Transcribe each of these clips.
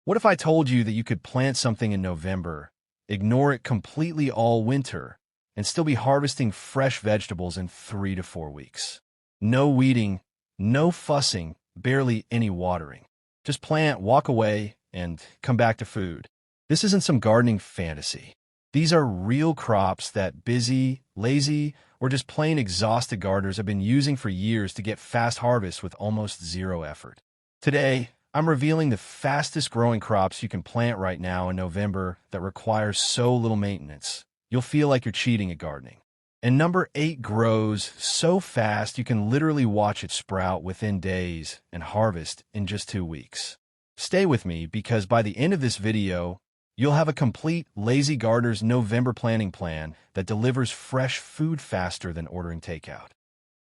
What if I told you that you could plant something in November, ignore it completely all winter, and still be harvesting fresh vegetables in 3 to 4 weeks? No weeding, no fussing, barely any watering. Just plant, walk away, and come back to food. This isn't some gardening fantasy. These are real crops that busy, lazy, or just plain exhausted gardeners have been using for years to get fast harvests with almost zero effort. Today, I'm revealing the fastest growing crops you can plant right now in November that requires so little maintenance. You'll feel like you're cheating at gardening. And number 8 grows so fast you can literally watch it sprout within days and harvest in just 2 weeks. Stay with me because by the end of this video, you'll have a complete Lazy Gardener's November planting plan that delivers fresh food faster than ordering takeout.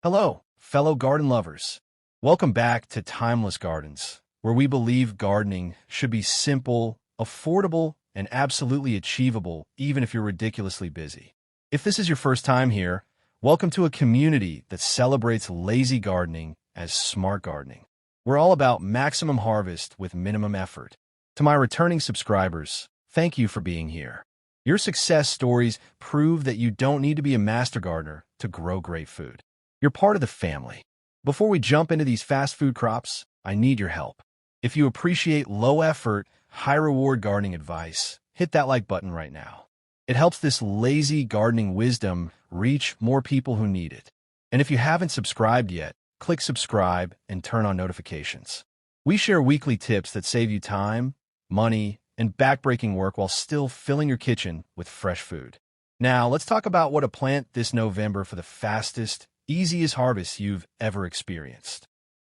Hello, fellow garden lovers. Welcome back to Timeless Gardens, where we believe gardening should be simple, affordable, and absolutely achievable, even if you're ridiculously busy. If this is your first time here, welcome to a community that celebrates lazy gardening as smart gardening. We're all about maximum harvest with minimum effort. To my returning subscribers, thank you for being here. Your success stories prove that you don't need to be a master gardener to grow great food. You're part of the family. Before we jump into these fast food crops, I need your help. If you appreciate low-effort, high-reward gardening advice, hit that like button right now. It helps this lazy gardening wisdom reach more people who need it. And if you haven't subscribed yet, click subscribe and turn on notifications. We share weekly tips that save you time, money, and backbreaking work while still filling your kitchen with fresh food. Now, let's talk about what to plant this November for the fastest, easiest harvest you've ever experienced.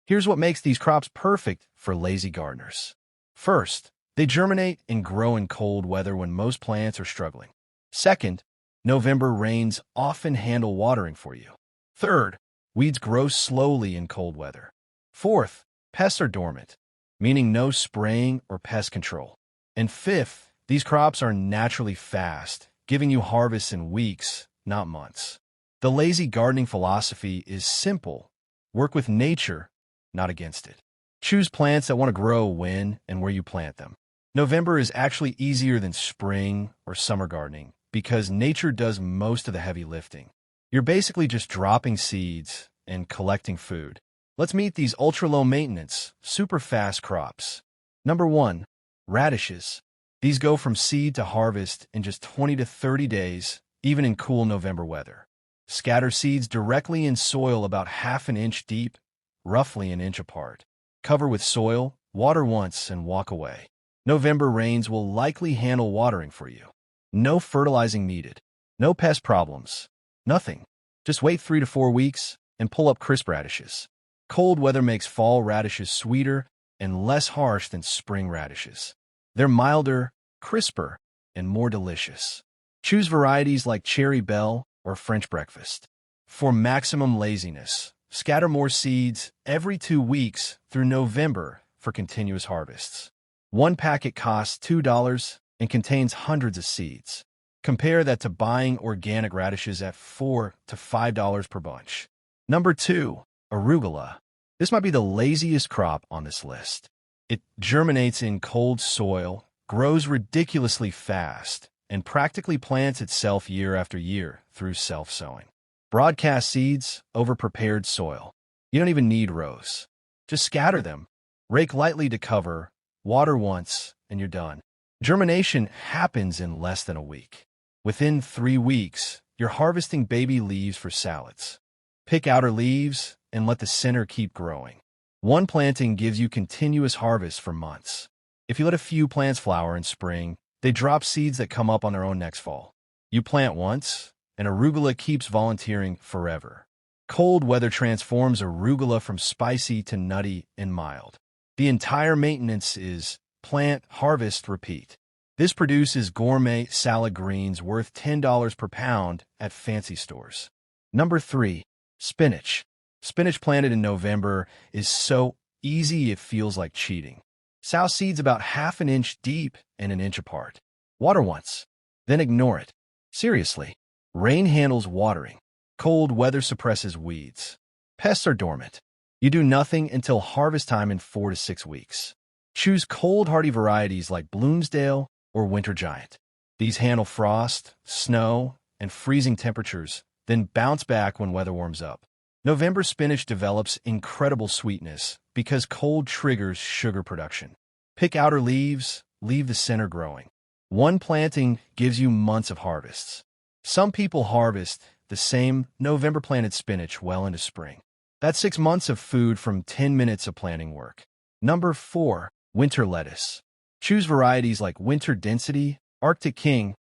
Here's what makes these crops perfect for lazy gardeners. First, they germinate and grow in cold weather when most plants are struggling. Second, November rains often handle watering for you. Third, weeds grow slowly in cold weather. Fourth, pests are dormant, meaning no spraying or pest control. And fifth, these crops are naturally fast, giving you harvests in weeks, not months. The lazy gardening philosophy is simple. Work with nature, not against it. Choose plants that want to grow when and where you plant them. November is actually easier than spring or summer gardening because nature does most of the heavy lifting. You're basically just dropping seeds and collecting food. Let's meet these ultra-low maintenance, super fast crops. Number 1, radishes. These go from seed to harvest in just 20 to 30 days, even in cool November weather. Scatter seeds directly in soil about ½ inch deep, roughly an inch apart. Cover with soil, water once, and walk away. November rains will likely handle watering for you. No fertilizing needed. No pest problems. Nothing. Just wait 3 to 4 weeks and pull up crisp radishes. Cold weather makes fall radishes sweeter and less harsh than spring radishes. They're milder, crisper, and more delicious. Choose varieties like Cherry Belle or French Breakfast. For maximum laziness, scatter more seeds every 2 weeks through November for continuous harvests. One packet costs $2 and contains hundreds of seeds. Compare that to buying organic radishes at $4 to $5 per bunch. Number 2, arugula. This might be the laziest crop on this list. It germinates in cold soil, grows ridiculously fast, and practically plants itself year after year through self-sowing. Broadcast seeds over prepared soil. You don't even need rows. Just scatter them, rake lightly to cover, water once, and you're done. Germination happens in less than a week. Within 3 weeks, you're harvesting baby leaves for salads. Pick outer leaves and let the center keep growing. One planting gives you continuous harvest for months. If you let a few plants flower in spring, they drop seeds that come up on their own next fall. You plant once, and arugula keeps volunteering forever. Cold weather transforms arugula from spicy to nutty and mild. The entire maintenance is plant, harvest, repeat. This produces gourmet salad greens worth $10 per pound at fancy stores. Number 3, spinach. Spinach planted in November is so easy it feels like cheating. Sow seeds about ½ an inch deep and an inch apart. Water once, then ignore it. Seriously, rain handles watering. Cold weather suppresses weeds. Pests are dormant. You do nothing until harvest time in 4 to 6 weeks. Choose cold hardy varieties like Bloomsdale or Winter Giant. These handle frost, snow, and freezing temperatures, then bounce back when weather warms up. November spinach develops incredible sweetness because cold triggers sugar production. Pick outer leaves, leave the center growing. One planting gives you months of harvests. Some people harvest the same November planted spinach well into spring. That's 6 months of food from 10 minutes of planting work. Number 4. Winter lettuce. Choose varieties like Winter Density, Arctic King,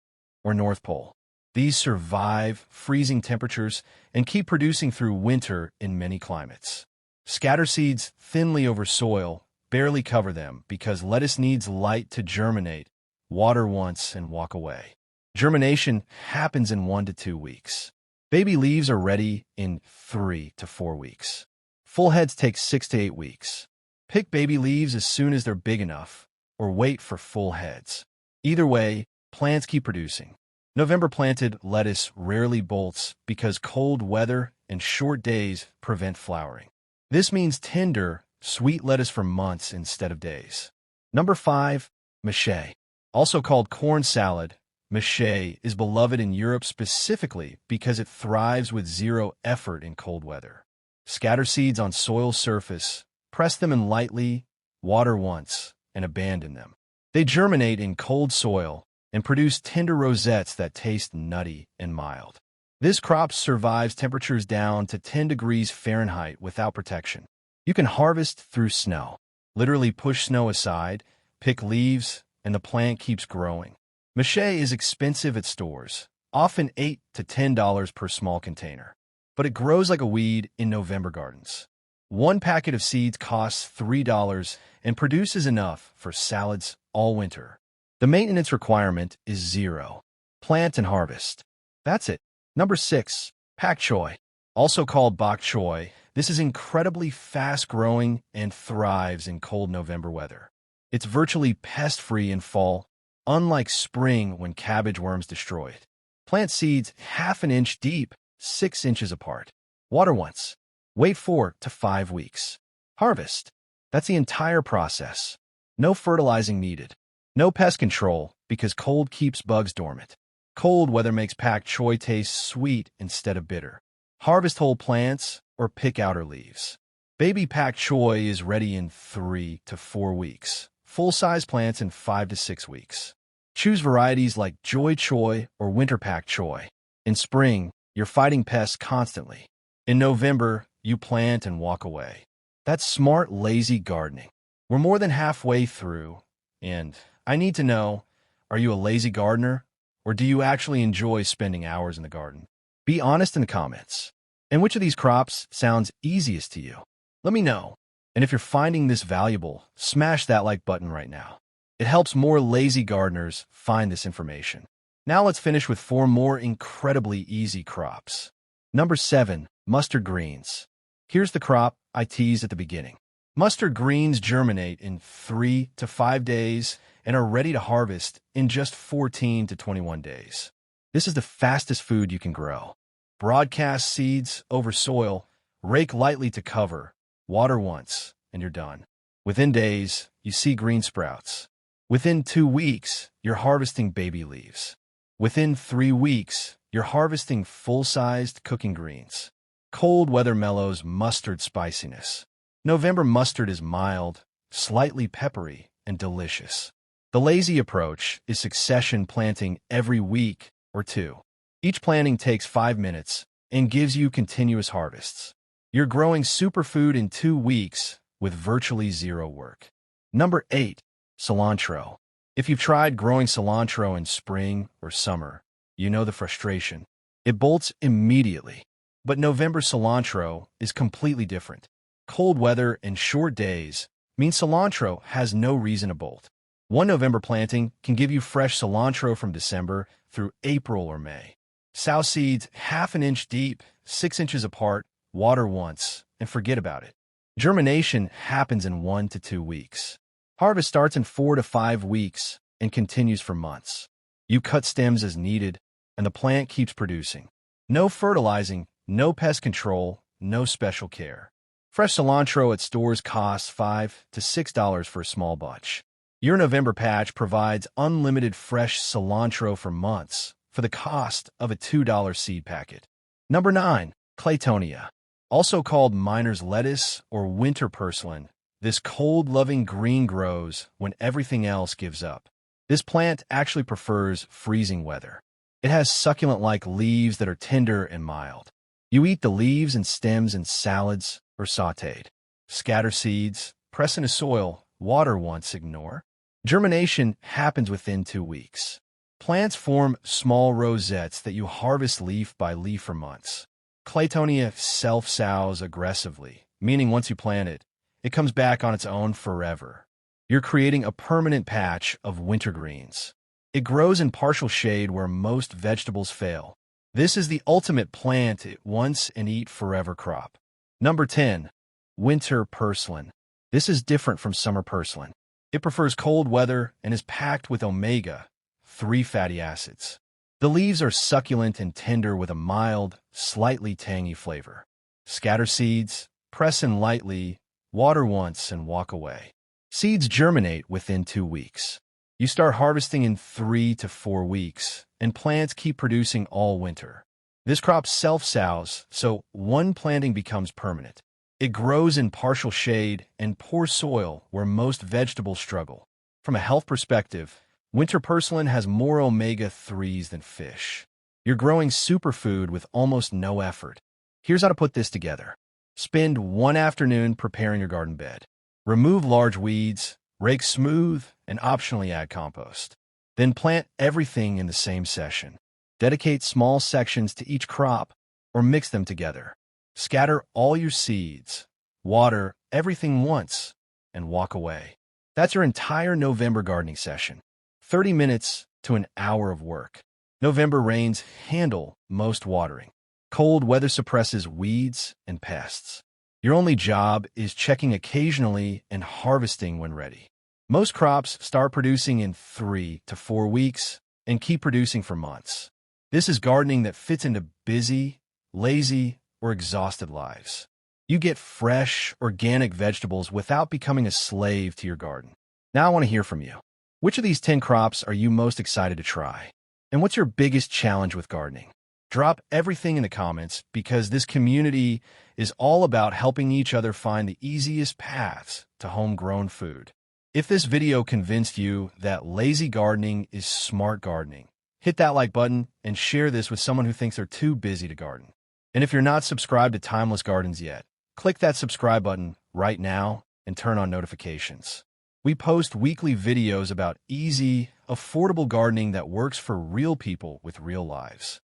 or North Pole. These survive freezing temperatures and keep producing through winter in many climates. Scatter seeds thinly over soil, barely cover them because lettuce needs light to germinate, water once, and walk away. Germination happens in 1 to 2 weeks. Baby leaves are ready in 3 to 4 weeks. Full heads take 6 to 8 weeks. Pick baby leaves as soon as they're big enough, or wait for full heads. Either way, plants keep producing. November planted lettuce rarely bolts because cold weather and short days prevent flowering. This means tender, sweet lettuce for months instead of days. Number 5. Mache. Also called corn salad, mache is beloved in Europe specifically because it thrives with zero effort in cold weather. Scatter seeds on soil surface, press them in lightly, water once, and abandon them. They germinate in cold soil and produce tender rosettes that taste nutty and mild. This crop survives temperatures down to 10 degrees Fahrenheit without protection. You can harvest through snow. Literally push snow aside, pick leaves, and the plant keeps growing. Mache is expensive at stores, often $8 to $10 per small container, but it grows like a weed in November gardens. One packet of seeds costs $3 and produces enough for salads all winter. The maintenance requirement is 0. Plant and harvest. That's it. Number 6. Pak choi. Also called bok choy, this is incredibly fast-growing and thrives in cold November weather. It's virtually pest-free in fall, unlike spring when cabbage worms destroy it. Plant seeds half an inch deep, 6 inches apart. Water once. Wait 4 to 5 weeks. Harvest. That's the entire process. No fertilizing needed. No pest control because cold keeps bugs dormant. Cold weather makes pak choi taste sweet instead of bitter. Harvest whole plants or pick outer leaves. Baby pak choi is ready in 3 to 4 weeks. Full-size plants in 5 to 6 weeks. Choose varieties like Joy Choi or Winter Pak Choi. In spring, you're fighting pests constantly. In November, you plant and walk away. That's smart, lazy gardening. We're more than halfway through, and I need to know, are you a lazy gardener, or do you actually enjoy spending hours in the garden? Be honest in the comments. And which of these crops sounds easiest to you? Let me know. And if you're finding this valuable, smash that like button right now. It helps more lazy gardeners find this information. Now let's finish with 4 more incredibly easy crops. Number 7. Mustard greens. Here's the crop I teased at the beginning. Mustard greens germinate in 3 to 5 days and are ready to harvest in just 14 to 21 days. This is the fastest food you can grow. Broadcast seeds over soil, rake lightly to cover, water once, and you're done. Within days, you see green sprouts. Within 2 weeks, you're harvesting baby leaves. Within 3 weeks, you're harvesting full-sized cooking greens. Cold weather mellows mustard spiciness. November mustard is mild, slightly peppery, and delicious. The lazy approach is succession planting every week or 2. Each planting takes 5 minutes and gives you continuous harvests. You're growing superfood in 2 weeks with virtually 0 work. Number 8. Cilantro. If you've tried growing cilantro in spring or summer, you know the frustration. It bolts immediately. But November cilantro is completely different. Cold weather and short days mean cilantro has no reason to bolt. One November planting can give you fresh cilantro from December through April or May. Sow seeds half an inch deep, 6 inches apart, water once, and forget about it. Germination happens in 1 to 2 weeks. Harvest starts in 4 to 5 weeks and continues for months. You cut stems as needed, and the plant keeps producing. No fertilizing, no pest control, no special care. Fresh cilantro at stores costs $5 to $6 for a small bunch. Your November patch provides unlimited fresh cilantro for months for the cost of a $2 seed packet. Number 9. Claytonia. Also called miner's lettuce or winter purslane, this cold-loving green grows when everything else gives up. This plant actually prefers freezing weather. It has succulent-like leaves that are tender and mild. You eat the leaves and stems in salads or sautéed. Scatter seeds, press into soil, water once, ignore. Germination happens within 2 weeks. Plants form small rosettes that you harvest leaf by leaf for months. Claytonia self-sows aggressively, meaning once you plant it, it comes back on its own forever. You're creating a permanent patch of winter greens. It grows in partial shade where most vegetables fail. This is the ultimate plant it once and eat forever crop. Number 10. Winter purslane. This is different from summer purslane. It prefers cold weather and is packed with omega-3 fatty acids. The leaves are succulent and tender with a mild, slightly tangy flavor. Scatter seeds, press in lightly, water once, and walk away. Seeds germinate within 2 weeks. You start harvesting in 3 to 4 weeks, and plants keep producing all winter. This crop self-sows, so one planting becomes permanent. It grows in partial shade and poor soil where most vegetables struggle. From a health perspective, winter purslane has more omega-3s than fish. You're growing superfood with almost no effort. Here's how to put this together. Spend one afternoon preparing your garden bed. Remove large weeds, rake smooth, and optionally add compost. Then plant everything in the same session. Dedicate small sections to each crop or mix them together. Scatter all your seeds, water everything once, and walk away. That's your entire November gardening session. 30 minutes to an hour of work. November rains handle most watering. Cold weather suppresses weeds and pests. Your only job is checking occasionally and harvesting when ready. Most crops start producing in 3 to 4 weeks and keep producing for months. This is gardening that fits into busy, lazy, or exhausted lives. You get fresh, organic vegetables without becoming a slave to your garden. Now I want to hear from you. Which of these 10 crops are you most excited to try? And what's your biggest challenge with gardening? Drop everything in the comments because this community is all about helping each other find the easiest paths to homegrown food. If this video convinced you that lazy gardening is smart gardening, hit that like button and share this with someone who thinks they're too busy to garden. And if you're not subscribed to Timeless Gardens yet, click that subscribe button right now and turn on notifications. We post weekly videos about easy, affordable gardening that works for real people with real lives.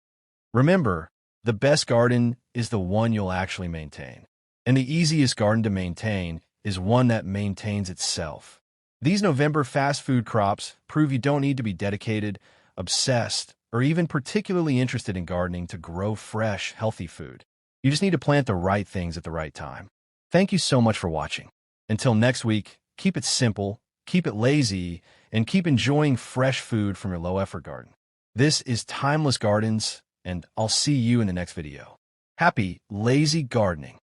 Remember, the best garden is the one you'll actually maintain. And the easiest garden to maintain is one that maintains itself. These November fast food crops prove you don't need to be dedicated, obsessed, or even particularly interested in gardening to grow fresh, healthy food. You just need to plant the right things at the right time. Thank you so much for watching. Until next week, keep it simple, keep it lazy, and keep enjoying fresh food from your low-effort garden. This is Timeless Gardens, and I'll see you in the next video. Happy lazy gardening!